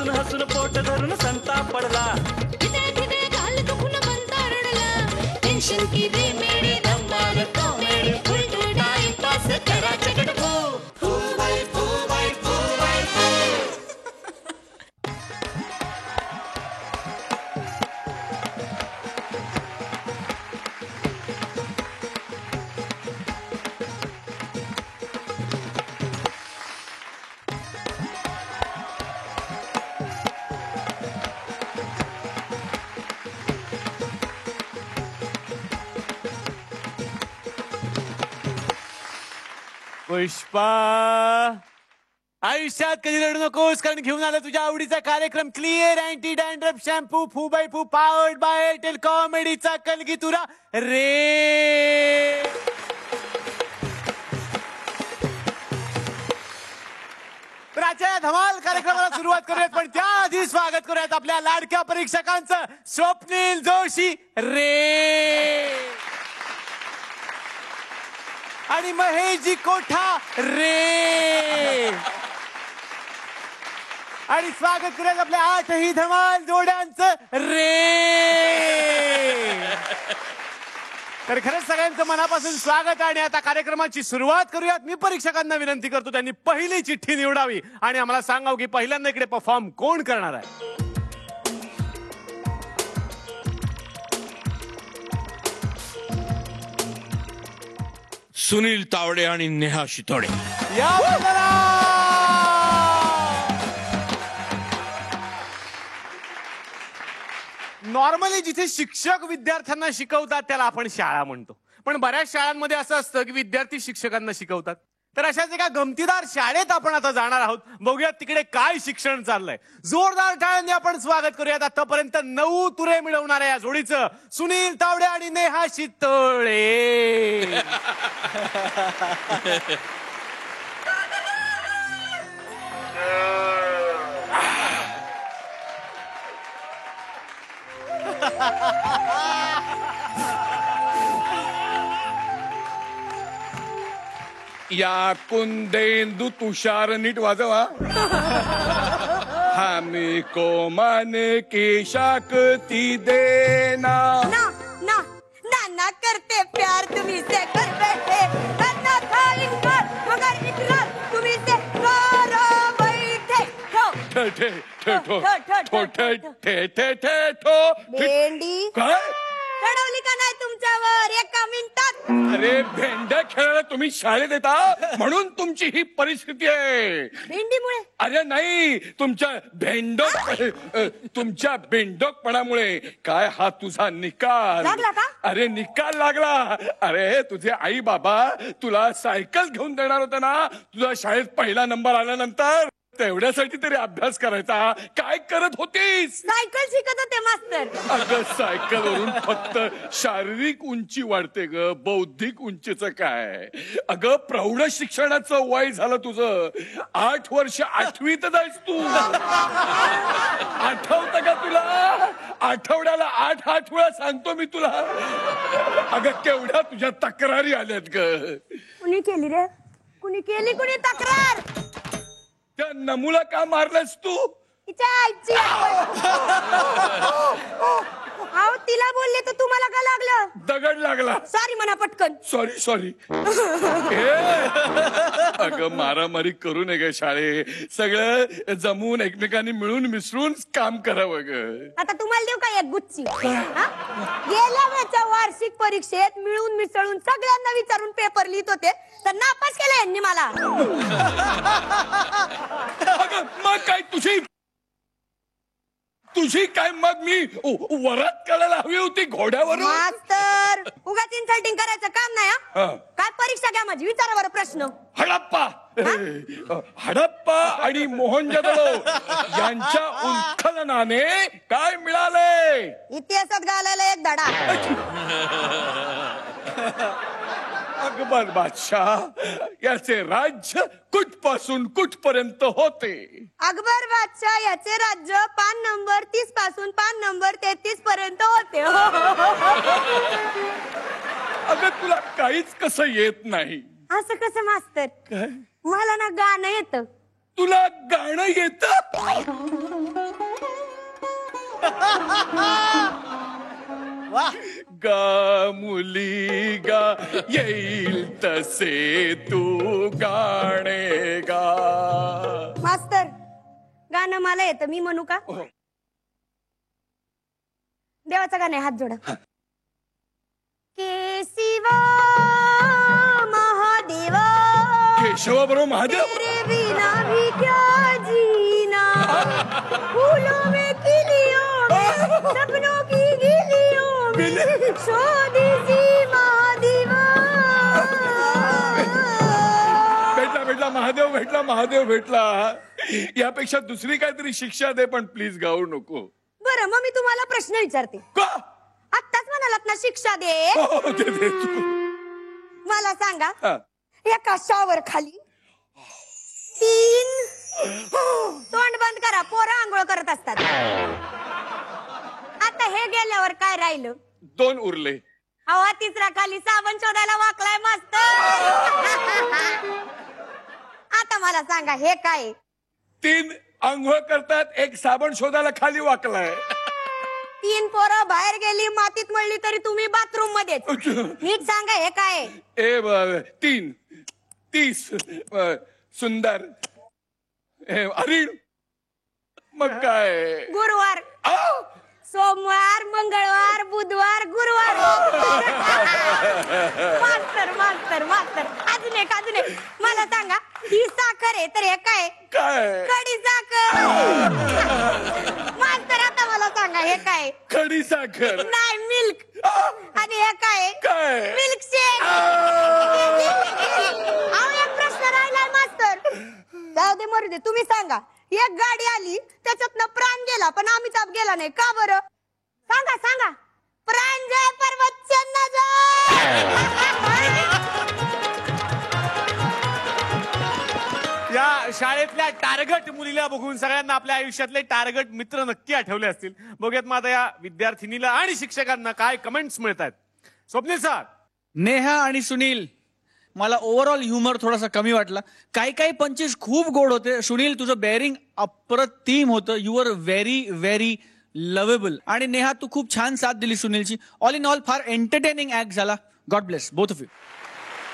हसून हसून पोट धरून संताप पडला. खिदे खिदे गाल दुखून बनता रडला. टेन्शन की दे मेडी धमाल कॉमेडी उलटू टाइमपास करा चटकू. फू बाई फू बाई फू बाई फू. पुष्पा, आयुष्यात कधी रडू नकोस, कारण घेऊन आला तुझ्या आवडीचा कार्यक्रम clear anti dandruff shampoo Fu Bai Fu powered by Airtel कॉमेडीचा कलगीतुरा रे. तर आजच्या धमाल कार्यक्रमाला सुरुवात करूयात, पण त्याआधी स्वागत करूयात आपल्या लाडक्या परीक्षकांचं. स्वप्नील जोशी रे आणि महेशजी कोठा रे. आणि स्वागत करूयात आपल्या 8ही धमाल जोड्यांचं रे. तर खरंच सगळ्यांचं मनापासून स्वागत. आणि आता कार्यक्रमाची सुरुवात करूयात. मी परीक्षकांना विनंती करतो त्यांनी पहिली चिठ्ठी निवडावी आणि आम्हाला सांगावं की पहिल्यांदा इकडे परफॉर्म कोण करणार आहे. सुनील तावडे आणि नेहा शितोडे. या नॉर्मली जिथे शिक्षक विद्यार्थ्यांना शिकवतात त्याला आपण शाळा म्हणतो, पण बऱ्याच शाळांमध्ये असं असतं की विद्यार्थी शिक्षकांना शिकवतात. तर अशाच एका गमतीदार शाळेत आपण आता जाणार आहोत. बघूयात तिकडे काय शिक्षण चाललंय. जोरदार टाळ्यांनी आपण स्वागत करूयात आतापर्यंत 9 तुरे मिळवणाऱ्या या जोडीचं, सुनील तावडे आणि नेहा शितोळे. या कुंदेंदू तुषार नीट वाजवा. हमी को मन की शक्ति देना. ना ना नाना करते प्यार तुम्ही से कर बैठे. करना था इनकार मगर इकरार तुम्ही से करो बैठे. ठे ठे ठे ठो ठो ठे ठे ठे ठे ठो. भेंडी काय चढवली का नाही तुमच्यावर एका मिनिटात. अरे भेंड्या खेळायला तुम्ही शाळेत येता म्हणून तुमची ही परिस्थिती आहे. भेंडीमुळे अरे नाही, तुमच्या बेंडोकपणामुळे. काय हा तुझा निकाल लागला का? अरे निकाल लागला. अरे तुझे आई बाबा तुला सायकल घेऊन देणार होते ना, तुझा शाळेत पहिला नंबर आल्यानंतर. तेवढ्यासाठी तरी अभ्यास करायचा. काय करत होतीस? सायकल शिकत होते मास्तर. अगं सायकल वरून फक्त शारीरिक उंची वाढते ग, बौद्धिक उंचीचं काय. अगं प्रौढ शिक्षणाचं वय झालं तुझं. 8 वर्ष 8वीत जायस तू. आठवतं का तुला? आठवड्याला 8 वेळा सांगतो मी तुला. अगं केवढ्या तुझ्या तक्रारी आल्यात ग. कुणी केली रे? कुणी केली कुणी तक्रार? त्या नमुला का मारलास तू? तिच्या आईची. अहो तिला बोलले तर तुम्हाला का लागलं? दगड लागला. सॉरी म्हणा पटकन. सॉरी. अगं मारामारी करू नये ग शाळे. सगळं जमून एकमेकांनी मिळून मिसळून काम करावं ग. आता तुम्हाला देऊ का एक गुच्ची? गेल्या वेळच्या वार्षिक परीक्षेत मिळून मिसळून सगळ्यांना विचारून पेपर लिहित होते तर नापास केलं यांनी मला. अगं मग काय तुझी काय मग मी वरात करायला हवी होती घोड्यावर. मास्तर उगाच इन्सल्टिंग करायचं काम नाही. हा. काय परीक्षा घ्या माझी, विचारा बरं प्रश्न. हडप्पा आणि मोहनजोदडो यांच्या उत्खननाने काय मिळाले? इतिहासात घालायला एक धडा. अकबर बादशाह याचे राज्य कुठपासून कुठपर्यंत होते? अकबर बादशाह याचे राज्य पान नंबर 30 पासून पान नंबर 33 पर्यंत होते. अगं तुला काहीच कसं येत नाही? असं कसं मास्तर? मला ना गाणं येतं. तुला गाणं येतं? वा गा मुली गा येईल तसे तू गाणे गा. मास्तर गाणं मला येतं, मी म्हणू का? देवाचं गाणं आहे, हात जोडा. केशिवा महादेवा केशवा बरोबर महादेव. तेरे बिना भी क्या जीना, फूलों में खिलियों में सपनों की गिलियों में स्वदेशी महादेवा. भेटला महादेव भेटला, महादेव भेटला. यापेक्षा दुसरी काहीतरी शिक्षा दे, पण प्लीज गाऊ नको. बरं मग मी तुम्हाला प्रश्न विचारते. का? आत्ताच म्हणालात ना शिक्षा दे. हो, दे तू. मला सांगा, हा. एका शावर खाली 3 तोंड बंद करा, पोरं आंघोळ करत असतात. आता हे गेल्यावर काय राहिलं? 2 उरले. अहो, तिसरा खाली साबण शोधायला वाकलाय मस्त. आता मला सांगा हे काय? 3 आंघोळ करतात, 1 साबण शोधायला खाली वाकलाय. 3 पोरं बाहेर गेली, मातीत मळली तरी तुम्ही बाथरूम मध्येच. नीट सांगा हे काय? 3 30 सुंदर हरिण. मग काय? गुरुवार, सोमवार, मंगळवार, बुधवार, गुरुवार. मास्तर मास्तर मास्तर अजून एक मला सांगा, ही साखर आहे तर हे काय? काय? खडी साखर. मास्तर आता मला सांगा हे काय? खडी साखर. नाही, मिल्क. आणि हे काय? काय? मिल्क शेक. एक प्रश्न राहिलाय मास्तर. जाऊ दे, मरू दे, तुम्ही सांगा. एक गाडी आली, त्याच्यातनं प्राण गेला पण अमिताभ गेला नाही, का बरं? सांगा सांगा. प्राण जय पर्वत चंद या शाळेतल्या टार्गेट मुलीला बघून सगळ्यांना आपल्या आयुष्यातले टार्गेट मित्र नक्की आठवले असतील. बघूयात मग आता या विद्यार्थिनीला आणि शिक्षकांना काय कमेंट्स मिळतात. स्वप्नील सर. नेहा आणि सुनील, मला ओव्हरऑल ह्युमर थोडासा कमी वाटला. काही काही पंचेस खूप गोड होते. सुनील, तुझं बेअरिंग अप्रतिम होतं. You are very very lovable. आणि नेहा, तू खूप छान साथ दिली सुनीलची. ऑल इन ऑल फार एंटरटेनिंग ऍक्ट झाला. God bless both of you.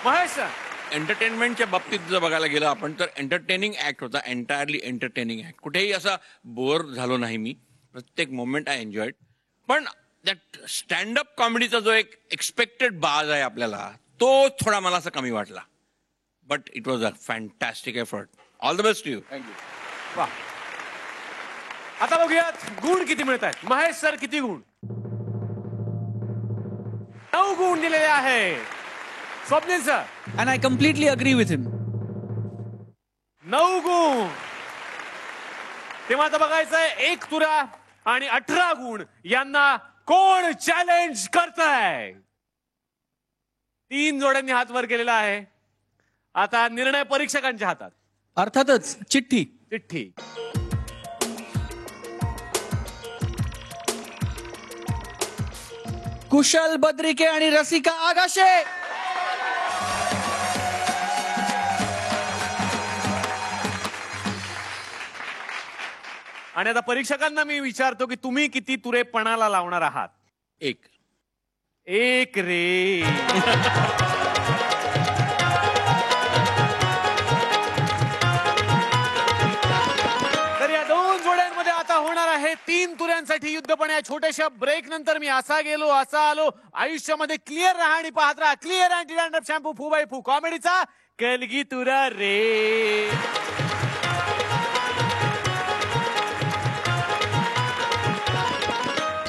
Mahesh sir. एंटरटेनमेंटच्या बाबतीत जर बघायला गेलं आपण तर एंटरटेनिंग ऍक्ट होता. Entirely entertaining act. कुठेही असा बोर झालो नाही मी. प्रत्येक मोमेंट आय एन्जॉयड. पण दॅट स्टँडअप कॉमेडीचा जो एक एक्सपेक्टेड बाज आहे आपल्याला, तो थोडा मला असा कमी वाटला. But it was a fantastic effort. All the best to you. Thank you. वा. आता बघूयात गुण किती मिळत आहेत. महेश सर किती गुण? 9 गुण दिलेले आहे. Swapnil sir. And I completely agree with him. 9 गुण. तेव्हा आता बघायचंय 1 तुरा आणि 18 गुण यांना कोण चॅलेंज करताय. 3 जोड्यांनी हात वर केलेला आहे. आता निर्णय परीक्षकांच्या हातात. अर्थातच चिठ्ठी. चिठ्ठी. कुशल बद्रिके आणि रसिका आगाशे. आणि आता परीक्षकांना मी विचारतो की तुम्ही किती तुरे पणाला लावणार आहात. 1 रे. तर या 2 जोड्यांमध्ये आता होणार आहे 3 तुऱ्यांसाठी युद्ध. पण या छोट्याशा ब्रेक नंतर मी असा गेलो असा आलो. आयुष्यामध्ये क्लिअर राहा आणि पाहत राहा clear anti dandruff shampoo Fu Bai फू कॉमेडीचा कलगी तुरा रे.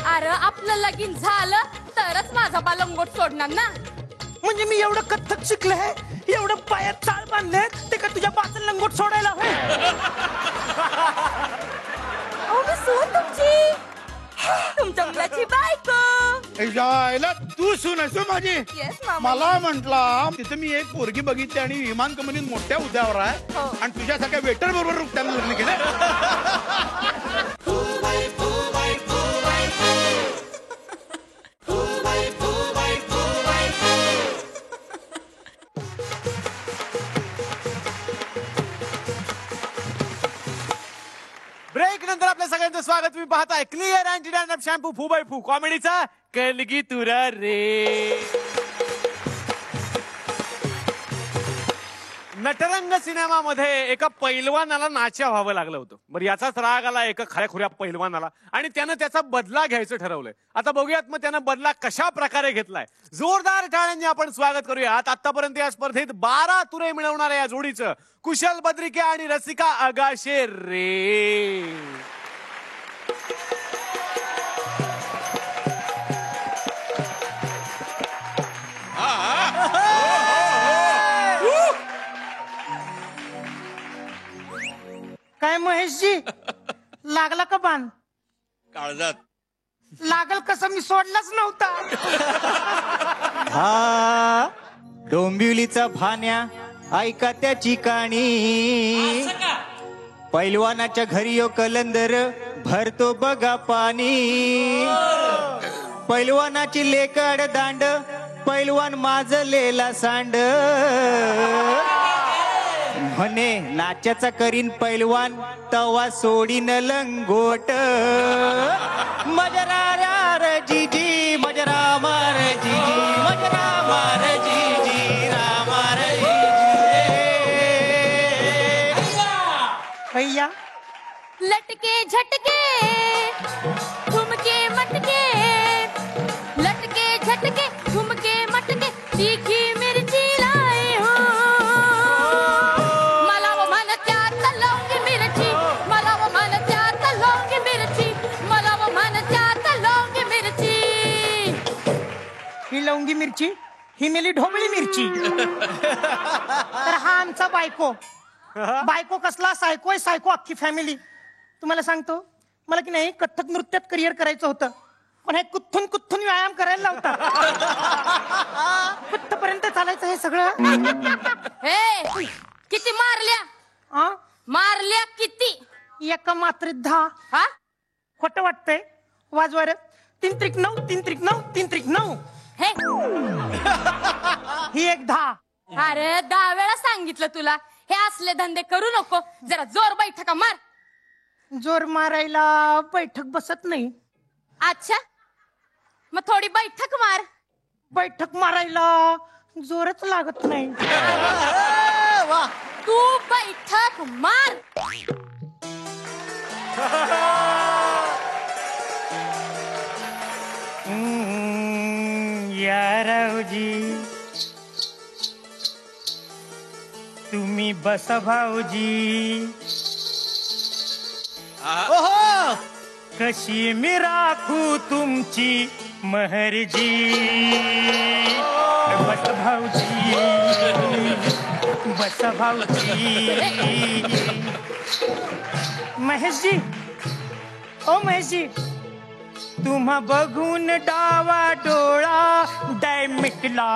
अरे आपलं लगीन झालं तरच माझा बालंगोट सोडणार ना. म्हणजे मी एवढं कथ्थक शिकले, एवढं पायात चाळ बांधले, ते का तुझ्या पाच लंगोट सोडायला होय? अहो मी सून तुमची, तुमच्या मुलाची बायको. जायला तू सून असो माझी. येस मामा. मला म्हंटला तिथे मी एक पोरगी बघितली आणि विमान कंपनीत मोठ्या हुद्द्यावर आहे हो. आणि तुझ्यासारख्या वेटर बरोबर रुपट्यानं लग्न केलं. ब्रेक नंतर आपल्या सगळ्यांचं स्वागत. तुम्ही पाहताय clear anti dandruff shampoo Fu Bai फू कॉमेडीचा कलगी तुरा रे. नटरंग सिनेमामध्ये एका पैलवानाला नाच्या व्हावं लागलं होतं. बरं, याचाच राग आला एका खऱ्याखुऱ्या पैलवानाला आणि त्यानं त्याचा बदला घ्यायचं ठरवलंय. आता बघूयात मग त्यानं बदला कशा प्रकारे घेतलाय. जोरदार टाळ्यांनी आपण स्वागत करूयात आतापर्यंत या स्पर्धेत 12 तुरे मिळवणाऱ्या या जोडीचं कुशल बद्रिके आणि रसिका अगाशे रे. काय महेशजी लागला का बाण? काळजात लागल कसं, मी सोडलाच नव्हता. हा डोंबिवलीचा भान्या ऐका त्याची कहाणी. पैलवानाच्या घरी यो कलंदर भरतो बघा पाणी. पैलवानाची लेकड दांड पैलवान माजलेला सांड. म्हणे नाच्याचा करीन पैलवान तवा सोडीन लंगोट. मजरा रार जीजी मजरा मार जीजी मजरा मार जीजी रामार भैया लटके झटके ठुमके मटके, लटके झटके ठुमके मटके, तीखी मिरची लाई हो. मला वो मन त्यात लवंगी मिरची, मला वो मन त्यात लवंगी मिरची, मला वो मन त्यात लवंगी मिरची. ही लवंगी मिरची, ही मेली ढोबळी मिरची. तर हा आमचा बायको. बायको कसला सायको, सायको अख्खी फॅमिली. तुम्हाला सांगतो, मला की नाही कथ्थक नृत्यात करिअर करायचं होतं, पण हे कुठून कुठून व्यायाम करायला लावतात. कुठपर्यंत चालायचं हे सगळं. हे किती मारल्या, आ? मारल्या किती? एका मात्रेत 10. हा, खोटं वाटतंय, वाजवार. 3 त्रिक 9 3 त्रिक 9 3 त्रिक 9. हे ही एक 10. अरे 10 वेळा सांगितलं तुला हे असले धंदे करू नको, जरा जोर बैठका मार. जोर मारायला बैठक बसत नाही. अच्छा, मग थोडी बैठक मार. बैठक मारायला जोरच लागत नाही. तू बैठक मार. या रावजी तुम्ही बसा भाऊजी. ओहो, कशी मी राखू तुमची महरजी. बस भाऊजी, बस भाऊजी. महेशजी, ओ महेशजी, तुम्हा बघून डावा डोळा डाय मिटला.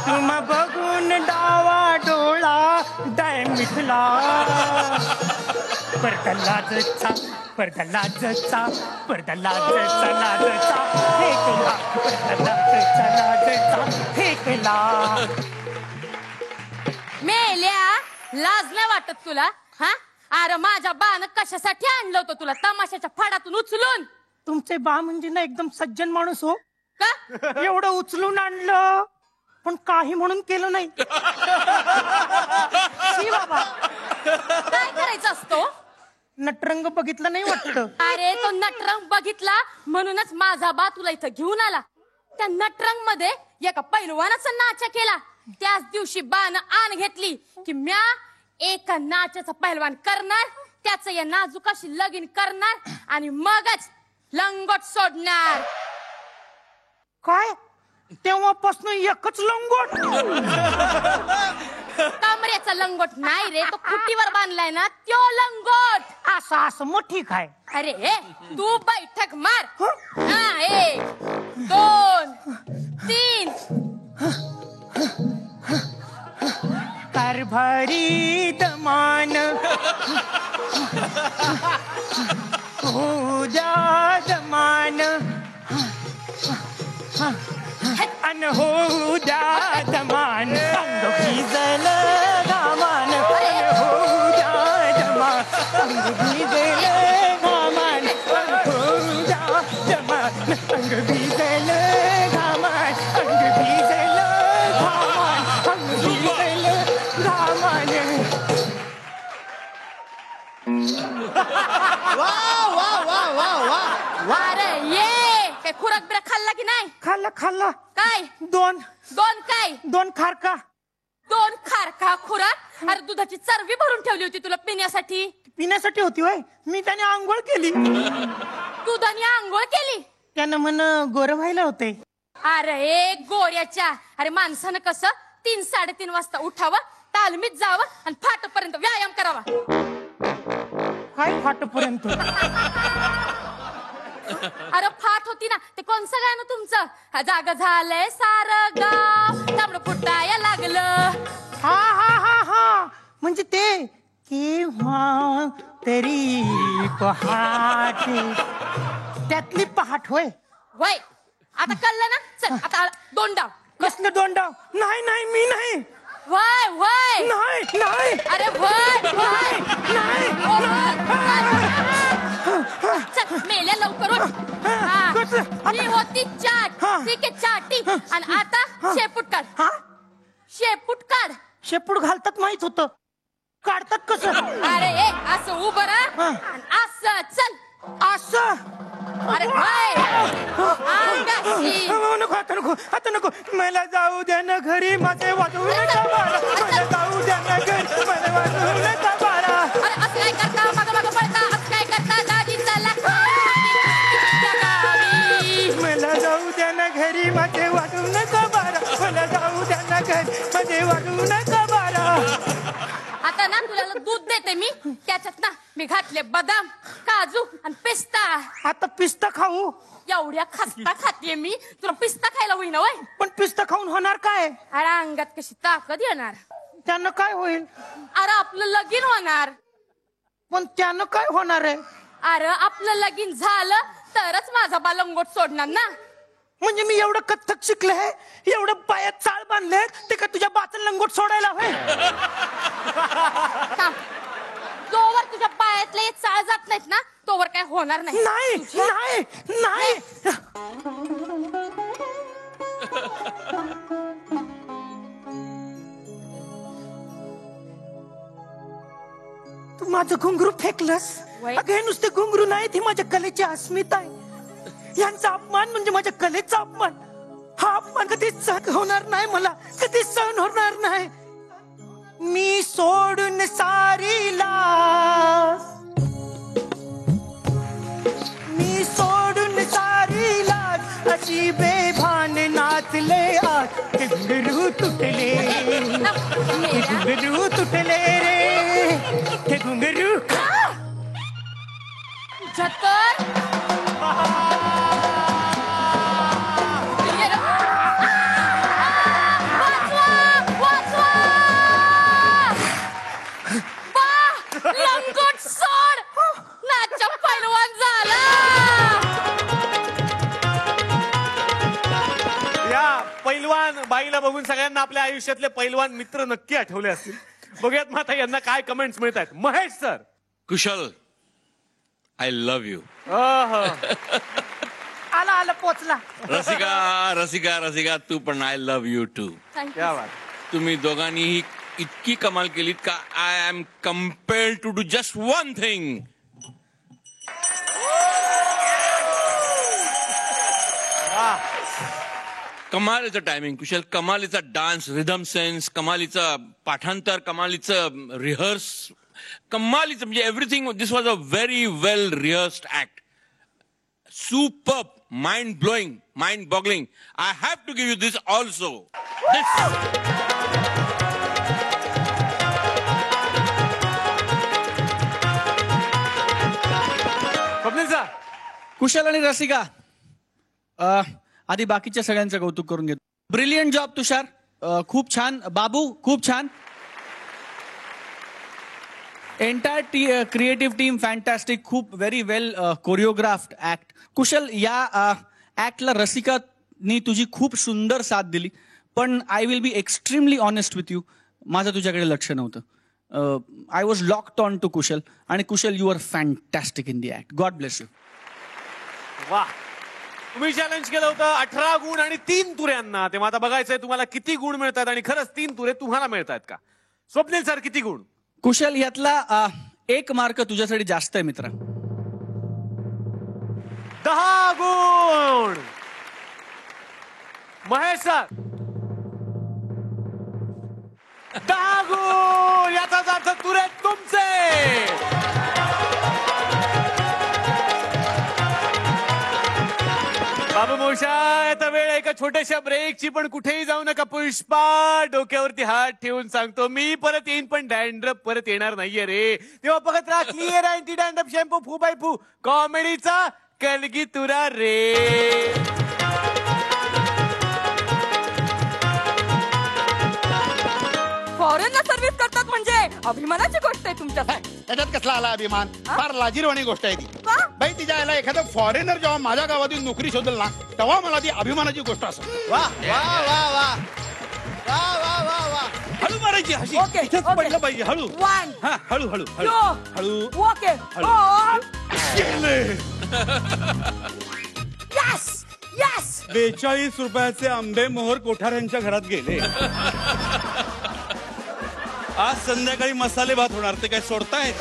तुम्हा बघून डावा डोळा डाय मिटला. पडदा लाजचा, पडदा लाजचा, पडदा लाजचा लाजचा फेकला. पडदा लाजचा लाजचा फेकला. मेल्या, लाज नाही वाटत तुला? हा, अरे माझ्या बानं कशासाठी आणलं होतं तुला, तमाशाच्या फाडातून उचलून? तुमचे बा म्हणजे ना एकदम सज्जन माणूस हो. का एवढं उचलून आणलं, पण काही म्हणून केलं नाही. शी बाबा, काय करायचं असतो? नटरंग बघितलं नाही वाटत. अरे तो नटरंग बघितला म्हणूनच माझा बा तुला इथं घेऊन आला. त्या नटरंग मध्ये एका पैलवानाचा नाचा केला. त्याच दिवशी बानं आण घेतली की म्या एका नाचाचा पैलवान करणार, त्याचं या नाजुकाशी लगीन करणार आणि मगच लंगोट सोडणार. काय तेव्हापासून एकच लंगोट? कमरेचा लंगोट नाही रे, तो खुटीवर बांधलाय ना त्यो लंगोट. असं असं मग ठीक आहे. अरे हे तू बैठक मार. हा, 1 2 3. कारभारी दमान होऊद्या दमान अन होऊद्या दमान अंग भिजल दामान होऊद्या दमान. जमा अंग भिजले घामान होऊन जा जमा अंग भिजले घामान अंग भिजले घामान अंग भिजले घामान. वा वा वा वा वा. अरे ये काय खुराक बिराक खाल्ला की नाही? खाल्ला काय दोन काय 2 खारका 2 खारका खुराक? अरे दुधाची चरबी भरून ठेवली होती तुला पिण्यासाठी. पिण्यासाठी होती होय. मी त्याने आंघोळ केली. दुधाने आंघोळ केली? त्यानं म्हण गोरं व्हायला होते. अरे गोऱ्याच्या, अरे माणसानं कसं 3-3:30 वाजता उठावं, तालमीत जावं आणि फाटपर्यंत व्यायाम करावा. काय फाटपर्यंत? अरे फाट होती ना, ते कोणचं गाणं तुमचं? जाग झालंय सारं गाव, तांबडं फुटाया लागलं. हा म्हणजे ते केव्हा तरी पहाटे त्यातली पहाट होय. वय आता कळलं ना. चल आता 2 डाव. कसलं 2 डाव? नाही मी नाही. वय वय नाही अरे वय वय नाही. चल मेल्या लवकर उठ. हा. मी होती चाट, ठीक आहे चाटी. आणि आता शेपूट काढ. शेपूट काढ. शेपूट घालतात माहित होतं, काढतात कसं? अरे ए असं उभं राहा आणि असं चल. असं? अरे वय अंगाशी. नको आता नको. मला जाऊ द्या ना घरी, माझे वाजवू नका बारा. मला जाऊ द्या ना घरी, मला वाजवू नका बारा. अरे असं काय करता, मागं पळता, असं काय करता, दादी चला मला जाऊ द्या ना घरी, माझे वाजवू नका बारा. मला जाऊ द्या ना घरी, माझे वाजवू नका बारा. आता ना तुला दूध देते मी, त्याच्यात ना मी घातले बदाम, काजू आणि पिस्ता. आता पिस्ता खाऊ? एवढ्या खस्ता खाते मी, तुला पिस्ता खायला होईना वय? पण पिस्ता खाऊन होणार काय? अरे अंगात कशी ताकद येणार. त्यानं काय होईल? अरे आपलं लगीन होणार. पण त्यानं काय होणार आहे? अरे आपलं लगीन झालं तरच माझा बालंगोट सोडणार ना. म्हणजे मी एवढं कथ्थक शिकले, एवढं पायात चाळ बांधले, ते का तुझ्या बाचं लंगोट सोडायला होय? तोवर तुझ्या पायातले चाळ जात नाहीत ना, तोवर काय होणार नाही. नाही. तू माझं घुंगरू फेकलंस. अगं हे नुसते घुंगरू नाही, ती माझ्या कलेची अस्मिता आहे. यांचा अपमान म्हणजे माझ्या कलेचा अपमान. हा अपमान कधी सहन होणार नाही, मला कधी सहन होणार नाही. मी सोडून सारी लाज, मी सोडून सारी लाज, अशी बेभान नाचले आज. ते घुंगरू तुटले, ते घुंगरू तुटले रे, ते घुंगरू. जतर लंगोट सोड, नाचा पैलवान झाला. या पैलवान बाईला बघून सगळ्यांना आपल्या आयुष्यातले पैलवान मित्र नक्की आठवले असतील. बघूयात मग आता यांना काय कमेंट्स मिळत आहेत. Mahesh sir. Kushal, I love you. आला पोचला. रसिका तू पण आय लव्ह यू टू. क्या बात. तुम्ही दोघांनीही इतकी कमाल केलीत का I am compelled to do just one thing. कमालीचं टायमिंग कुशल, कमालीचा डान्स, रिदम सेन्स, कमालीचं पाठांतर, कमालीचं रिहर्स, कमालीचं म्हणजे everything. This was a very well rehearsed act. Superb, mind blowing, mind boggling. I have to give you this also. Kushal आणि रसिका, आधी बाकीच्या सगळ्यांचं कौतुक करून घेतो. ब्रिलियंट जॉब तुषार, खूप छान. बाबू खूप छान. Entire creative team fantastic. खूप very well choreographed act. Kushal, या ऍक्टला रसिकानी तुझी खूप सुंदर साथ दिली. पण I will be extremely honest with you, माझं तुझ्याकडे लक्ष नव्हतं. I was locked on to Kushal, आणि Kushal you are fantastic in the act. God bless you. वा, तुम्ही चॅलेंज केलं होतं 18 गुण आणि 3 तुऱ्यांना. तेव्हा आता बघायचंय तुम्हाला किती गुण मिळतात आणि खरंच 3 तुरे तुम्हाला मिळतात का. स्वप्नील सर, किती गुण? कुशल, यातला 1 मार्क तुझ्यासाठी जास्त आहे मित्रा. 10 गुण. महेश सर, 10 गुण. याचाच अर्थ तुरे तुमचे. बाबू मोशा, आता वेळ एका छोट्याशा ब्रेकची, पण कुठेही जाऊ नका. पुष्पा, डोक्यावरती हात ठेवून सांगतो, मी परत येईन पण डॅन्ड्रफ परत येणार नाहीये रे. तेव्हा बघत राहा clear anti dandruff shampoo Fu Bai फू, कॉमेडीचा कलगी तुरा रे. फॉरेनला सर्व्हिस करतात म्हणजे अभिमानाची गोष्ट आहे तुमच्या. त्याच्यात कसला आला अभिमान? फार लाजिरवाणी गोष्ट आहे ती. का? बाई, तिच्या आईला एखादा फॉरेनर जेव्हा माझ्या गावातील नोकरी शोधल ना, तेव्हा मला ती अभिमानाची गोष्ट असेल. वा वा वा वा वा वा वा वा. हळू मारायची हशी. ओके, इथंच ओके. पडलं पाहिजे. हळू. 1 हा, हळू हळू हळू 2 हळू. ओके. Yes yes. 42 रुपयाचे आंबे मोहर कोठाऱ्यांच्या घरात गेले. आज संध्याकाळी मसाले भात होणार, ते काय सोडताय?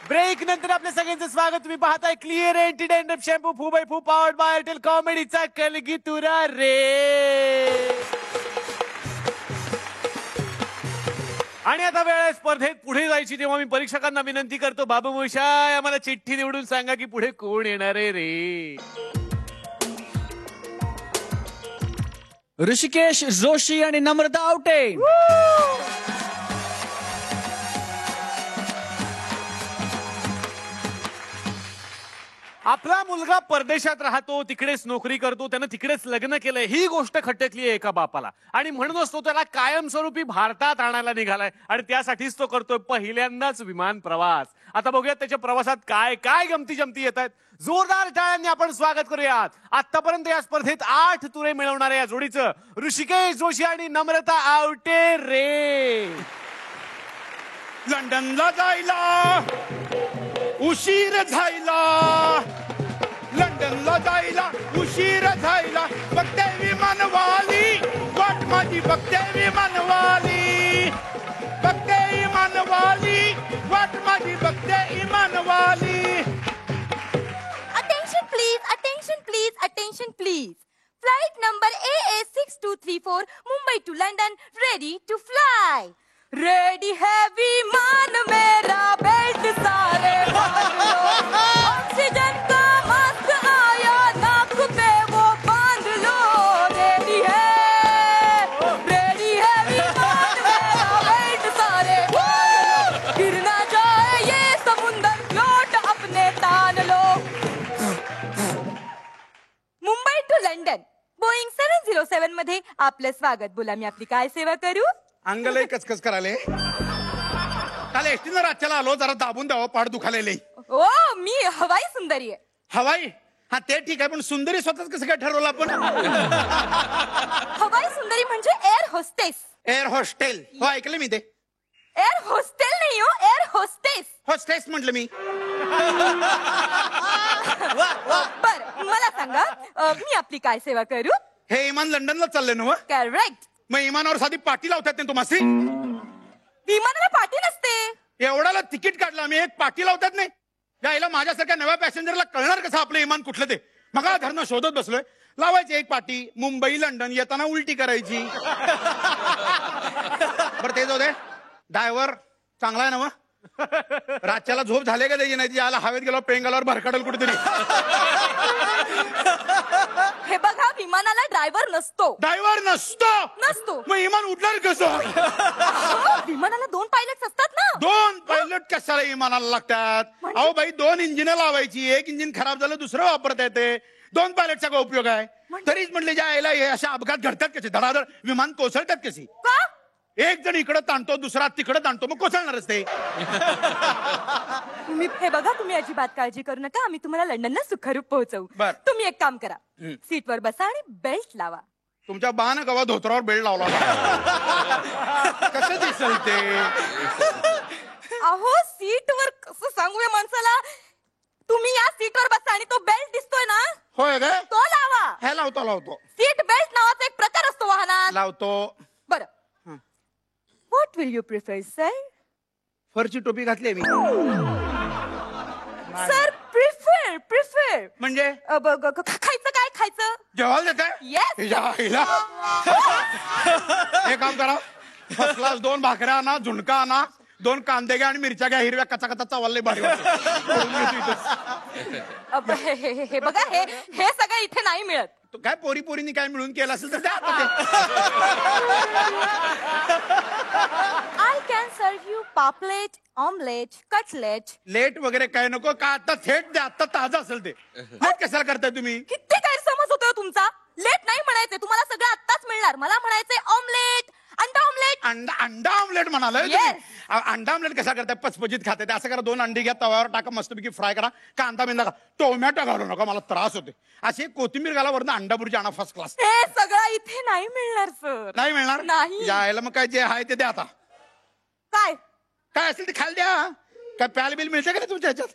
ब्रेक नंतर आपल्या सगळ्यांचं स्वागत. तुम्ही पाहताय clear anti dandruff shampoo Fu Bai Fu, powered by Airtel, कॉमेडीचा कलगी तुरा रे. आणि आता वेळ आहे स्पर्धेत पुढे जायची. तेव्हा मी परीक्षकांना विनंती करतो, बाबू मोशाय, आम्हाला चिठ्ठी निवडून सांगा की पुढे कोण येणार आहे रे. ऋषिकेश जोशी आणि नम्रता आवटे. आपला मुलगा परदेशात राहतो, तिकडेच नोकरी करतो, त्यानं तिकडेच लग्न केलंय. ही गोष्ट खटकली आहे एका बापाला, आणि म्हणूनच तो त्याला कायमस्वरूपी भारतात आणायला निघालाय, आणि त्यासाठीच तो करतोय पहिल्यांदाच विमान प्रवास. आता बघूयात त्याच्या प्रवासात काय काय गमती जमती येत आहेत. जोरदार टाळ्यांनी आपण स्वागत करूयात. आतापर्यंत या स्पर्धेत 8 तुरे मिळवणाऱ्या या जोडीचं, ऋषिकेश जोशी आणि नम्रता आवटे रे. लंडनला जायला उशीर झायला, लंडनला जायला उशीर झायला, बघते विमानवाली वाट माझी, बघते विमानवाली, बघते विमानवाली वाट माझी, बघते विमानवाली. Attention please, attention please, attention please. Flight number AA6234 Mumbai to London ready to fly. Ready है विमान मेरा, बेल्ट सारे बांध लो, ऑक्सीजन का मास्क आया नाक पे वो बांध लो. रेडी है विमान मेरा, बेल्ट सारे बांध लो, गिर ना जाए ये समुंदर, लौट अपने तान लो. मुंबई टू लंडन बोईंग 707 मध्ये आपलं स्वागत. बोला, मी आपली काय सेवा करू? अंगलय कचकच करायले. काल एसटीनं राज्याला आलो, जरा दाबून द्यावं, पाठ दुखालेले. ओ, मी हवाई सुंदरी आहे. हवाई? हा, ते ठीक आहे, पण सुंदरी स्वतःच कसं काय ठरवलं आपण? हवाई सुंदरी म्हणजे एअर होस्टेस. Air hostel? हो, ऐकलं मी ते. एअर होस्टेल नाही हो, एअर होस्टेस. हॉस्टेस म्हटलं मी. बर, मला सांगा, मी आपली काय सेवा करू? हे विमान लंडनला चाललंय ना? करेक्ट. मग विमानावर साधी पाटी लावतात ना तुम्हाला? विमानाला पाठी नसते. एवढ्याला तिकीट काढलं आम्ही, एक पाटी लावतात नाही? यायला माझ्यासारख्या नव्या पॅसेंजरला कळणार कसं आपलं विमान कुठलं ते? मग धरणं शोधत बसलोय. लावायची एक पाटी, मुंबई लंडन, येताना उलटी करायची. बरं, ते जाऊ दे. ड्रायव्हर चांगला आहे ना? मग रातच्याला झोप झाले का त्याची? नाही, याला हवेत गेलो पेंगालावर भरकाडेल कुठेतरी. हे बघा, विमानाला ड्रायव्हर नसतो. ड्रायव्हर नसतो? नसतो. मग विमान उडणार कसं? विमानाला 2 पायलट्स असतात ना. 2 पायलट कशाला विमानाला लागतात? अहो बाई, 2 इंजिन लावायची, एक इंजिन खराब झालं दुसरं वापरता येते. 2 पायलटचा काय उपयोग आहे? तरीच म्हटले, ज्या यायला हे अशा अपघात घडतात कसे, धडाधड विमान कोसळतात कशी? का? एक जण इकडे ताणतो दुसरा तिकडे ताणतो मग कोसळणारच ते. तुम्ही हे बघा, तुम्ही अजिबात काळजी करू नका. आम्ही तुम्हाला लंडनला सुखरूप पोहोचवू. बर. तुम्ही एक काम करा, सीटवर बसा आणि बेल्ट लावा. तुमच्या बाण गवा धोत्रावर बेल्ट लावला होता. कसं दिसल ते? अहो सीटवर कसं सांगूया माणसाला. तुम्ही या सीटवर बसा आणि तो बेल्ट दिसतोय ना, होय काय? तो लावा. हे लावतो सीट बेल्ट नावाचा एक प्रकार असतो वाहनात. लावतो. बरं, what will you prefer sir? फरची टोपी घातली मी. सर प्रिफर म्हणजे खायचं काय खायचं? जेवायला देताय? Yes. हे काम करा, फर्स्ट क्लास 2 भाकऱ्या आणा, झुणका आणा, 2 कांदे घ्या आणि मिरच्या घ्या हिरव्या, कचा कचा चवाले भारी हे बघा, हे सगळं इथे नाही मिळत. काय पोरीनी काय मिळून केलं असेल तर द्या आता ते. आय कॅन सर्व यू पापलेट, ऑमलेट, कटलेट. लेट वगैरे काय नको का, आता थेट द्या, आता ताजं असेल ते. लेट कशाला करताय तुम्ही? किती गैरसमज होतोय तुमचा. लेट नाही म्हणायचंय तुम्हाला, सगळं आत्ताच मिळणार. मला म्हणायचंय ऑमलेट, अंडा ऑमलेट. अंडा ऑमलेट म्हणाल? अंडा ऑमलेट कसा करताय? पचपचित खाते असं करा, 2 अंडी घ्या, तव्यावर टाका, मस्तपैकी फ्राय करा, कांदा बिंदा का, टोमॅटो घालू नका, मला त्रास होते. अशी कोथिंबीर घाला, वरनं अंडा बुर्जी आणा फर्स्ट क्लास. हे सगळं इथे नाही मिळणार सर. नाही मिळणार? नाही. यायला मग काय जे आहे ते द्या आता. काय काय असेल ते खायला द्या. काय प्याल बिल मिळते का नाही तुमच्या ह्याच्यात?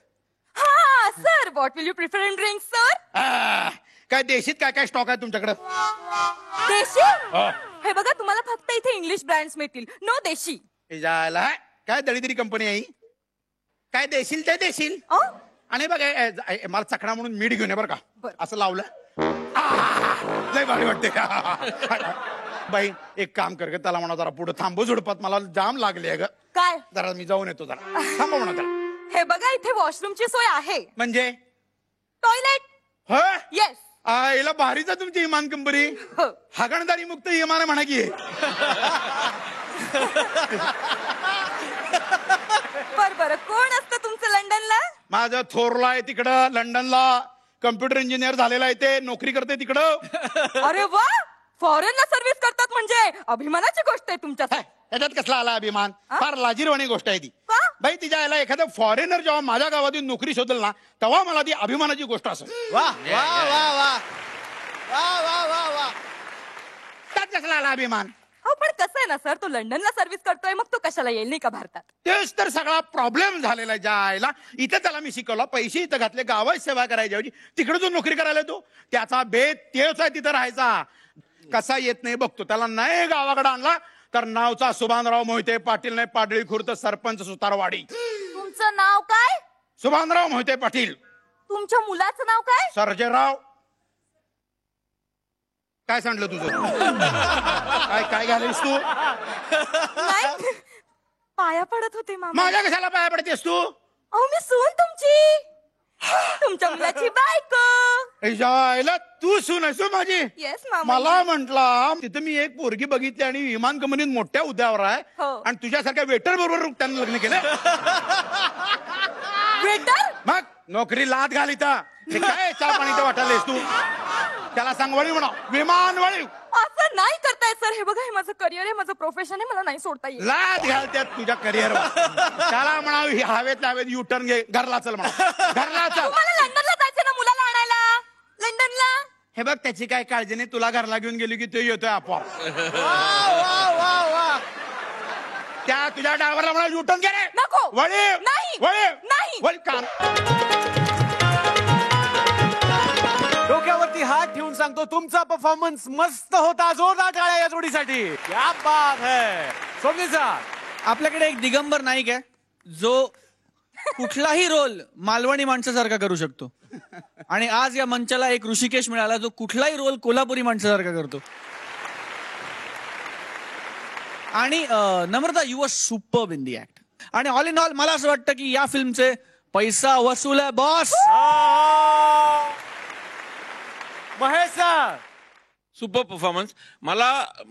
हा sir, what will you prefer in drink sir? काय देशीत काय काय स्टॉक आहे तुमच्याकडे? देशी? हे बघा, तुम्हाला फक्त इथे इंग्लिश ब्रँड्स मिळतील, नो देशी. जायला काय दळीदिरी कंपनी आहे? काय देशील ते देशील. आणि बघा मला चकणा म्हणून मीठ घेऊन ये बरं का. असं लावलं लय भारी वाटते. बाई एक काम कर ग, त्याला म्हणा जरा पुढे थांबू, झुडपात मला जाम लागले ग. काय? जरा मी जाऊन येतो, जरा थांबा म्हणा जरा. हे बघा, इथे वॉशरूमची सोय आहे. म्हणजे टॉयलेट? होय. येस. याला भारीच आहे तुमची इमान कंपनी. हागणदारी मुक्त इमान म्हणा की. बरं, कोण असतं तुमचं लंडनला? माझं थोरला आहे तिकडं लंडनला, कम्प्युटर इंजिनियर झालेला आहे, ते नोकरी करते तिकडं. अरे वा, फॉरेनला सर्व्हिस करतात म्हणजे अभिमानाची गोष्ट आहे तुमच्यासाठी. त्याच्यात कसला आला अभिमान? फार लाजीरवाणी गोष्ट आहे ती. का? बाई तिच्या यायला एखादा फॉरेनर जेव्हा माझ्या गावातून नोकरी शोधेल ना, तेव्हा मला ती अभिमानाची गोष्ट असेल. वा वा वा वा वा वा वा वा. त्यात कसला आला अभिमान? हो, पण कसं आहे ना सर, तो लंडनला सर्व्हिस करतोय, मग तो कशाला येईल नाही का भारतात? तेच तर सगळा प्रॉब्लेम झालेला आहे. जायला इथे त्याला मी शिकवला, पैसे इथं घातले, गावात सेवा करायची ऐवजी तिकडे जो नोकरी करायला तो, त्याचा बेत तेच आहे तिथं राहायचा. कसा येत नाही बघतो, त्याला नाही गावाकडे आणला तर नावचा सुभानराव मोहिते पाटील नाही, पाडळी खुर्द सरपंच सुतारवाडी. तुमचं नाव काय? सुभानराव मोहिते पाटील. तुमच्या मुलाचं नाव काय? सर्जेराव. काय सांडलं तुझं? काय घालीस तू? नाही, पाया पडत होते मामा. माझ्या कशाला पाया पडतेस तू? अहो, मी सून तुमची, तुमच्या मुलाची बायको. जायला तू सून आहेस माझी? येस मामा. मला म्हंटला तिथं मी एक पोरगी बघितली आणि विमान कंपनीत मोठ्या हुद्द्यावर आहे, हो. आणि तुझ्यासारख्या वेटर बरोबर त्यानं लग्न केलं. वेटर? मग नोकरी लाद घाल इथं. हे काय चहा पाणी ते वाटायलास तू? त्याला सांग वळीव म्हणा, विमान वळीव. असं नाही करताय सर. हे बघा, हे माझं करिअर आहे, माझं प्रोफेशन आहे, मला नाही सोडता येईल. लाद घाल त्यात तुझ्या करिअरवर. त्याला म्हणा हवेत युटर्न घे, घरला चल म्हणा, घरला चल. तुम्हाला लंडनला जायचं ना मुलाला आणायला, लंडनला. हे बघ, त्याची काय काळजी नाही, तुला घरला घेऊन गेली की ते येतोय आपोआप. त्या तुझ्या ड्रायव्हरला म्हणा युटर्न घे रे. नको. वळीव नाही. वळीव नाही. वळ कान. डोक्यावरती हात ठेवून सांगतो, तुमचा परफॉर्मन्स मस्त होता. जोरदार टाळ्या या जोडीसाठी. क्या बात है. सोमनी सर, आपल्याकडे एक दिगंबर नाईक आहे, जो कुठलाही रोल मालवणी माणसासारखा करू शकतो. आणि आज या मंचाला एक ऋषिकेश मिळाला, जो कुठलाही रोल कोल्हापुरी माणसासारखा करतो. आणि Namrata, you are superb in the act. आणि ऑल इन ऑल मला असं वाटतं की या फिल्मचे पैसा वसूल आहे boss. Mahesh sir, super performance. मला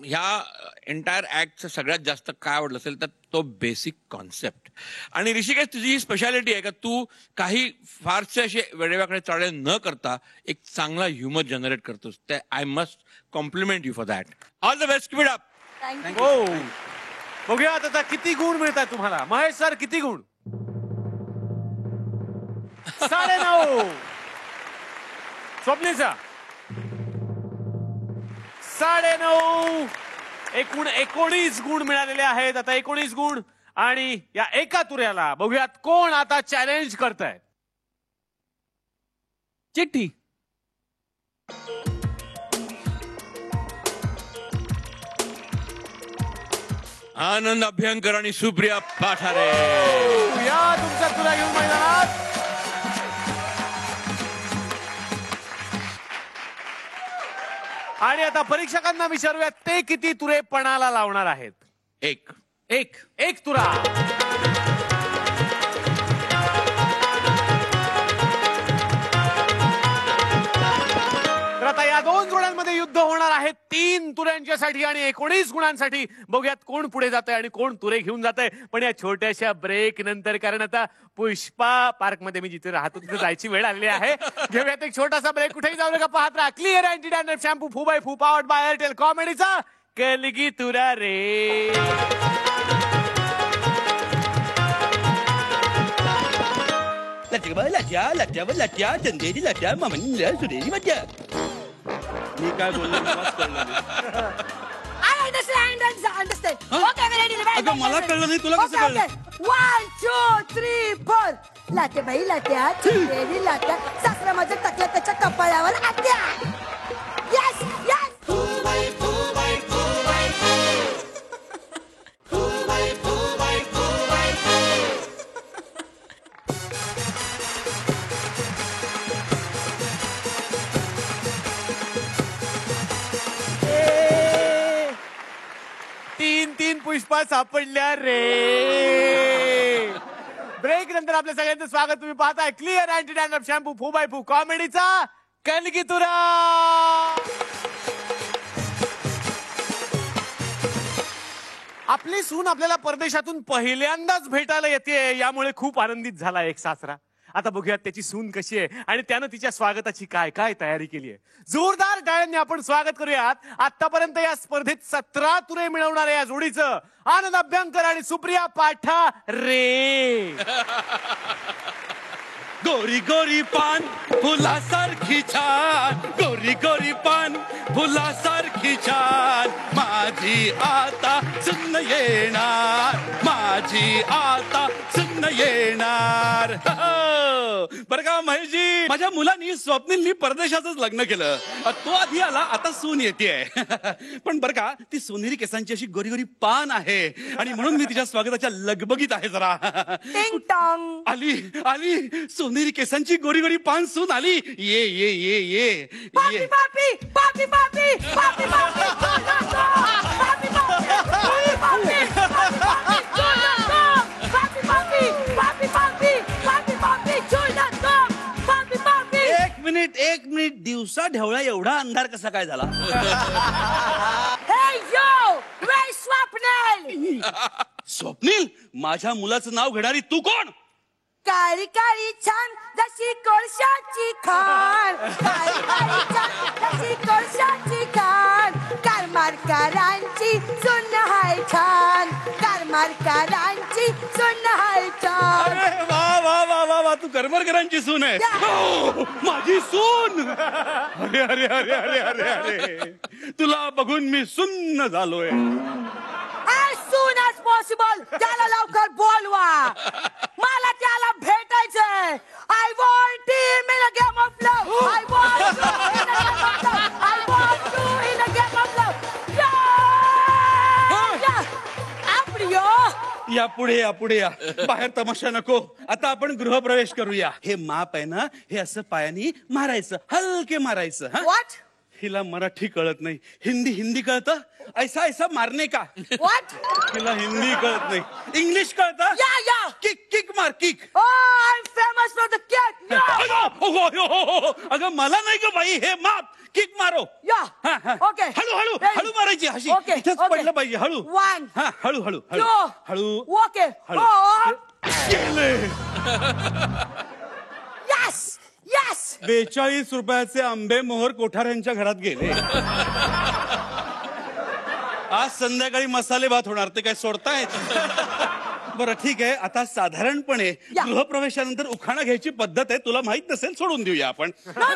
ह्या एंटायर ऍक्टचं सगळ्यात जास्त काय आवडलं असेल तर तो बेसिक कॉन्सेप्ट. आणि ऋषिकेश, तुझी ही स्पेशालिटी आहे का तू काही फारसे असे वेडेवाकडे चाळे न करता एक चांगला ह्युमर जनरेट करतोस. ते I must compliment you for that. All the best. Keep it up. Thank you. बघूया आता किती गुण मिळतात तुम्हाला. महेश सर किती गुण? 9.5. स्वप्नील सर 9.5. एकूण 19 गुण मिळालेले आहेत. आता 19 गुण आणि या एका तुऱ्याला बघूयात कोण आता चॅलेंज करताय. चिठ्ठी. आनंद अभ्यंकर आणि सुप्रिया पाठारे या तुमच्या तुला घेऊन मैदानात. आणि आता परीक्षकांना विचारूया ते किती तुरे पणाला लावणार आहेत. एक तुरा. तर आता या 2 जोड्यांमध्ये युद्ध होणार आहे 3 तुऱ्यांच्यासाठी आणि 19 गुणांसाठी. बघूयात कोण पुढे जात आहे आणि कोण तुरे घेऊन जात आहे. पण या छोट्याशा ब्रेक नंतर, कारण आता पुष्पा पार्क मध्ये मी जिथे राहतो तिथे जायची वेळ आलेली आहे. घेऊयात एक छोटासा ब्रेक. कुठेही जाऊ नका, पाहत राहा clear anti dandruff shampoo Fu Bai Fu powered by Airtel कॉमेडीचा कलगी तुरा रे. लट्या चंदेरी लट्या मामनी सुरेरी मजा. मी काय बोललो अगं मला कळलं नाही, तुला कसं कळलं? 1 2 3 4. लाटे बाई लाट्या चंदेरी लाट्या सासरा माझ्या टाकल्या त्याच्या कपाळावर आत्या. Yes yes. तीन पुष्पा सापडल्या रे. ब्रेक नंतर आपल्या सगळ्यांचं स्वागत. तुम्ही पाहताय clear anti dandruff shampoo Fu Bai फू कॉमेडीचा कलगी तुरा. आपली सून आपल्याला परदेशातून पहिल्यांदाच भेटायला येते, यामुळे खूप आनंदित झाला एक सासरा. आता बघूयात त्याची सून कशी आहे आणि त्यानं तिच्या स्वागताची काय काय तयारी केली आहे. जोरदार टाळ्यांनी आपण स्वागत करूयात. आतापर्यंत या स्पर्धेत 17 तुरे मिळवणाऱ्या या जोडीचं आनंद अभ्यंकर आणि सुप्रिया पाठारे. गोरी गोरी पान फुलासारखी छान, गोरी गोरी पान फुलासारखी छान, माझी आता सुन्न येणार, माझी आता सुन्न येणार. बरं का महेशजी, माझ्या मुलांनी स्वप्नीलनी परदेशातच लग्न केलं. तो आधी आला, आता सून येतेय. पण बरं का, ती सोनेरी केसांची अशी गोरी गोरी पान आहे आणि म्हणून मी तिच्या स्वागताच्या लगबगीत आहे जरा. आली आली सोनेरी केसांची गोरी गोरी पान सून आली. ये ये ये ये पापी पापी पापी पापी पापी पापी पापी एक मिनिट दिवसा ढवळा एवढा अंधार कसा काय झाला? स्वप्नील, माझ्या मुलाचं नाव घेणारी तू कोण? काळी काळी छान जशी कोळशाची खाण, काळी काळी छान जशी कोळशाची खाण, कारमारकारांची सुन हाय छान, कारमारकारांची सुन हाय छान. अरे वा वा वा वा वा, तू करमरकरांची सून आहे. माझी सून. अरे अरे अरे अरे अरे अरे, तुला बघून मी सुन्न झालोय. As soon as possible त्याला लवकर बोलवा, मला त्याला भेटायचंय. I want him in a game of love. I want you in a game of love. I want you in a game of love. या पुढे या पुढे या, बाहेर तमाशा नको. आता आपण गृहप्रवेश करूया. हे माप आहे ना, हे असं पायानी मारायचं, हलके मारायचं. What? हिला मराठी कळत नाही, हिंदी कळतं. ऐसा ऐसा मारने का. What? हिला हिंदी कळत नाही, इंग्लिश कळतं. Yeah. किक मार kick. Oh, I'm famous for the kick. Yeah. अगं मला नाही ग बाई, हे माप. किक मारो. Yeah. Okay. हळू हळू हळू मारायची. अशी Okay. इथंच पडलं पाहिजे. हळू. 1 हळू हळू 2 हळू. Okay. हळू. Oh. Yes. 42 रुपयाचे आंबे मोहर कोठार यांच्या घरात गेले. आज संध्याकाळी मसाले भात होणार ते काय सोडतायत. बरं ठीक आहे, आता साधारणपणे या. गृहप्रवेशानंतर उखाणा घ्यायची पद्धत आहे, तुला माहित नसेल सोडून देऊया आपण. No,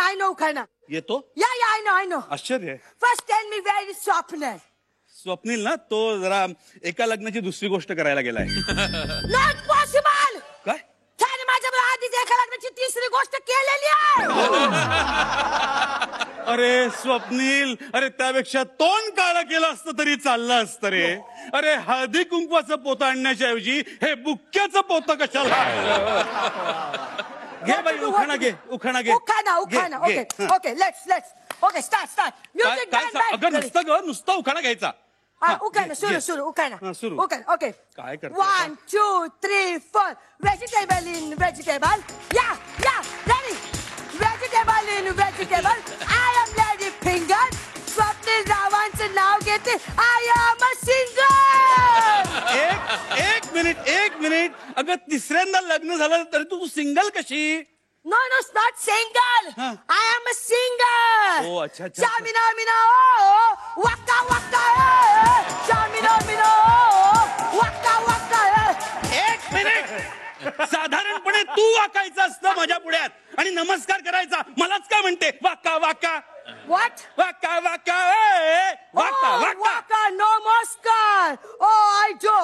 I know, Ukhana. येतो Yeah, I know. आश्चर्य आहे. First tell me where is Swapnil? Swapnil ना तो जरा एका लग्नाची दुसरी गोष्ट करायला गेलाय. Not possible! काय त्याने माझ्या आधीच एका लग्नाची तिसरी गोष्ट केलेली आहे. अरे स्वप्नील, अरे त्यापेक्षा तोंड काळं केलं असतं तरी चाललं असतं रे. अरे हळदी कुंकवाचं पोतं आणण्याच्या ऐवजी हे बुक्क्याचं पोतं कशाला. घे बाई उखाणा घे. Ukhana. घे, घे. Okay, let's. Okay, start. काय Music, काय band. अगं नुसतं ग नुसतं उखाणा घ्यायचा. Ukhana, घे. सुरू, Ukhana. हा, सुरू. Okay. काय करते 1, 2, 3, 4. Vegetable in vegetable. Yeah, ready. Vegetable in vegetable. I am Lady Finger. Swapnil रावांचं नाव घेते. I am a singer. एक मिनिट अगं तिसऱ्यांदा लग्न झालं तरी तू सिंगल कशी. No, it's not single. Huh. I am a singer. Oh, अच्छा. Shamina, oh. Waka, eh. Shamina, oh. Waka, eh. एक मिनिट साधारणपणे तू वाकायचं असतं माझ्या पुढ्यात आणि नमस्कार करायचा. मलाच काय म्हणते waka waka What? Waka waka A, waka Oh, waka. Waka, namaskar. Oh, I do.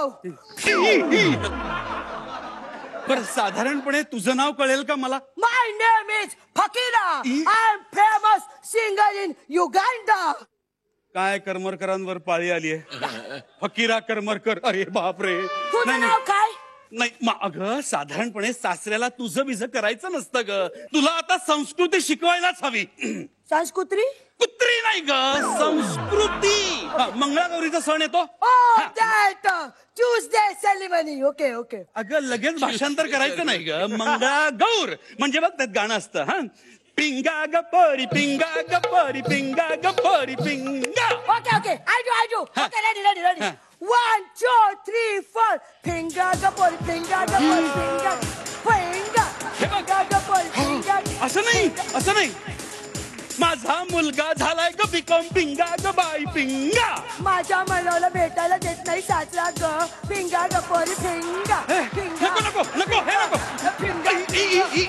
बरं साधारणपणे तुझं नाव कळेल का मला. My name is Fakira. I am famous singer in Uganda. काय करमरकरांवर पाळी आलीये. फकीरा करमरकर. अरे बापरे. तुझं नाव काय? नाही अगं साधारणपणे सासऱ्याला तुझं बिझं करायचं नसतं ग. तुला आता संस्कृती शिकवायलाच हवी. संस्कृती? कुत्री नाही ग, संस्कृती. मंगळागौरीचा सण येतो. Oh, that Tuesday ceremony. Okay. अगं लगेच भाषांतर करायचं नाही ग. मंगळागौर म्हणजे बघ त्यात गाणं असतं. हा पिंगा गपरी पिंगा गपरी पिंगा गपरी पिंगा. Okay. I do. Okay, ready. 1, 2, 3, 4. Finger, gapori, finger, gapori, finger. असं नाही माझा मुलगा झालाय ग बिकॉम पिंगा ग बाई पिंगा. माझ्या मुलाला भेटायला देत नाही सासरा ग. फिंगा गपोरी फिंगा.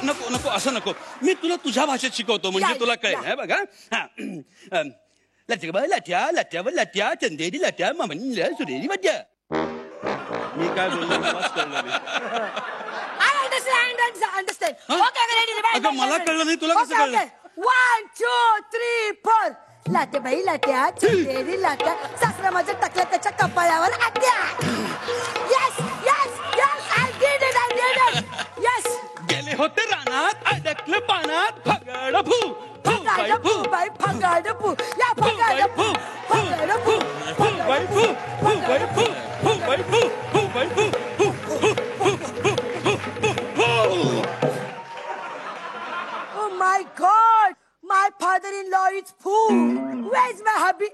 नको असं नको. मी तुला तुझ्या भाषेत शिकवतो म्हणजे तुला कळेल. हे बघा लट्यावर लट्या चंदेरी लट्या मामनी सुरेरी मज्जा. मी काय बोललो मलाच कळलं नाही. I understand. Okay, ready. अगं मला कळलं नाही तुला कसं कळलं. 1, 2, 3, 4. लाटे बाई लाट्या चंदेरी लाट्या. सासरा माझ्या टाकल्या त्याच्या कपाळावर आत्या. Yes. I did it. Yes. गेले होते रानात अडकलं पानात फगड भू बाई फगाड फू. या फगाड फू. Oh my God! My father-in-law is fool. Where's my hubby?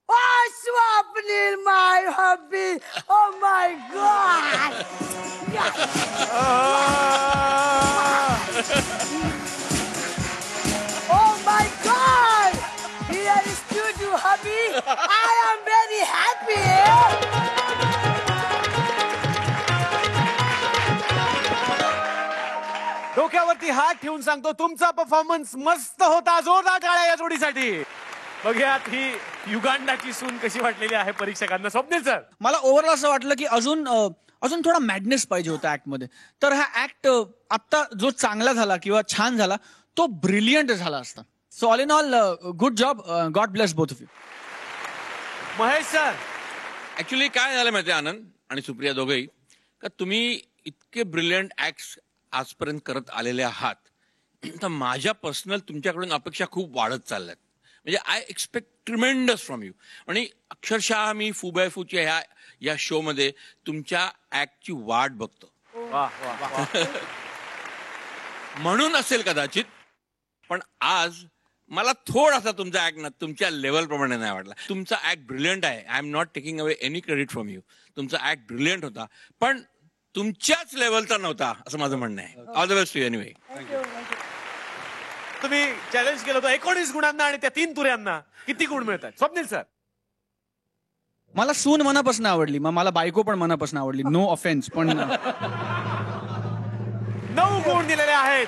Oh, Swapnil, my hubby. Oh my God! Oh my God! Here is you, hubby. I am very happy. डोक्यावरती हात ठेवून सांगतो तुमचा परफॉर्मन्स मस्त होता. जोरदार टाळ्या या जोडीसाठी. बघूयात ही युगांडाची सून कशी वाटलेली आहे परीक्षकांना. स्वप्नील सर, मला ओव्हरऑल असं वाटलं की अजून थोडा मॅडनेस पाहिजे होता ऍक्ट मध्ये. तर हा ऍक्ट आता जो चांगला झाला किंवा छान झाला तो ब्रिलियंट झाला असता. So all in all good job. God bless both of you. Mahesh sir, actually काय झालं माहिती आनंद आणि सुप्रिया दोघेही का तुम्ही इतके ब्रिलियंट ऍक्ट आजपर्यंत करत आलेले आहात तर माझ्या पर्सनल तुमच्याकडून अपेक्षा खूप वाढत चालल्यात. म्हणजे I expect tremendous from you. आणि अक्षरशः मी फू बाय फूच्या या शो मध्ये तुमच्या ऍक्टची वाट बघतो. म्हणून असेल कदाचित, पण आज मला थोडासा तुमचा ऍक्ट ना तुमच्या लेवल प्रमाणे नाही वाटला. तुमचा ऍक्ट ब्रिलियंट आहे. I am not taking away any credit from you. तुमचा ऍक्ट ब्रिलियंट होता पण तुमच्याच लेवलचा नव्हता असं माझं म्हणणं आहे. All the best to anyway. तुम्ही चॅलेंज केलं होतं 19 गुणांना आणि त्या 3 तुऱ्यांना किती गुण मिळतात? स्वप्नील सर, मला सून मनापासून आवडली, मग मला बायको पण मनापासून आवडली. नो ऑफेन्स, पण 9 गुण दिलेले आहेत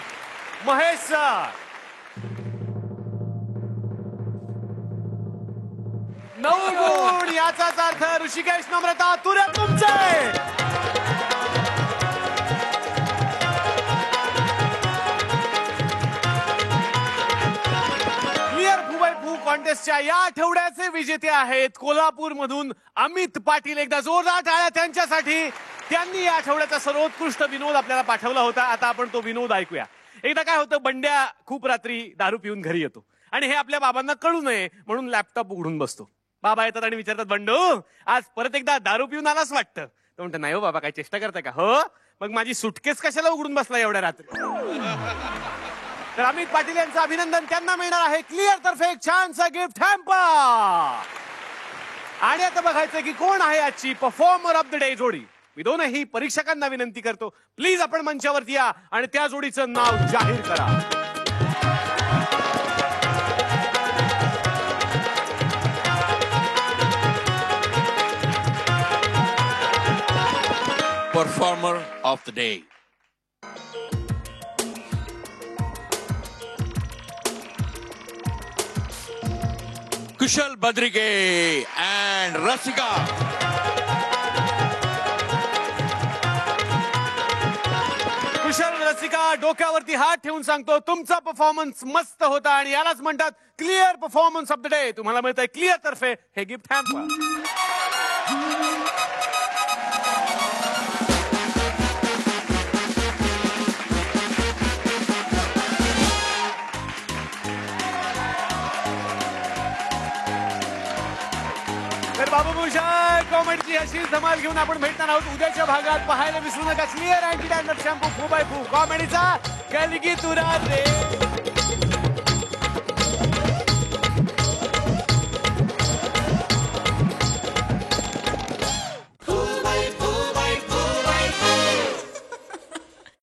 महेश सर. 9 गुण. याचाच अर्थ ऋषिकेश, नम्रता, तुरे तुमचे. कॉन्टेस्टच्या या आठवड्याचे विजेते आहेत कोल्हापूर मधून अमित पाटील. एकदा जोरदार टाळ्या त्यांच्यासाठी. त्यांनी या आठवड्याचा सर्वोत्कृष्ट विनोद आपल्याला पाठवला होता. आता आपण तो विनोद ऐकूया. एकदा काय होतं, बंड्या खूप रात्री दारू पिऊन घरी येतो आणि हे आपल्या बाबांना कळू नये म्हणून लॅपटॉप उघडून बसतो. बाबा येतात आणि विचारतात, बंडू आज परत एकदा दारू पिऊन आलाच वाटतं. तो म्हणतो, नाही हो बाबा, काय चेष्टा करताय का? हो, मग माझी सुटकेस कशाला उघडून बसला एवढ्या रात्री? तर अमित पाटील यांचं अभिनंदन. त्यांना मिळणार आहे क्लिअर तर्फे एक छानसा गिफ्ट हॅम्पर. आणि आता बघायचं की कोण आहे आजची परफॉर्मर ऑफ द डे जोडी. मी दोनही परीक्षकांना विनंती करतो, प्लीज आपण मंचावरती या आणि त्या जोडीचं नाव जाहीर करा. Performer of the day. Kushal Badrike and Rasika. Kushal, Rasika, डोक्यावरती हात ठेवून सांगतो, तुमचा परफॉर्मन्स मस्त होता आणि यालाच म्हणतात clear performance of the day. तुम्हाला मिळतंय क्लिअर तर्फे हे गिफ्ट हॅम्पर. तर बाबूभूषण कॉमेडीची अशी धमाल घेऊन आपण भेटणार आहोत उद्याच्या भागात. पाहायला विसरू नका clear anti dandruff shampoo 4x4 कॉमेडीचा. कलगी तुरा रे.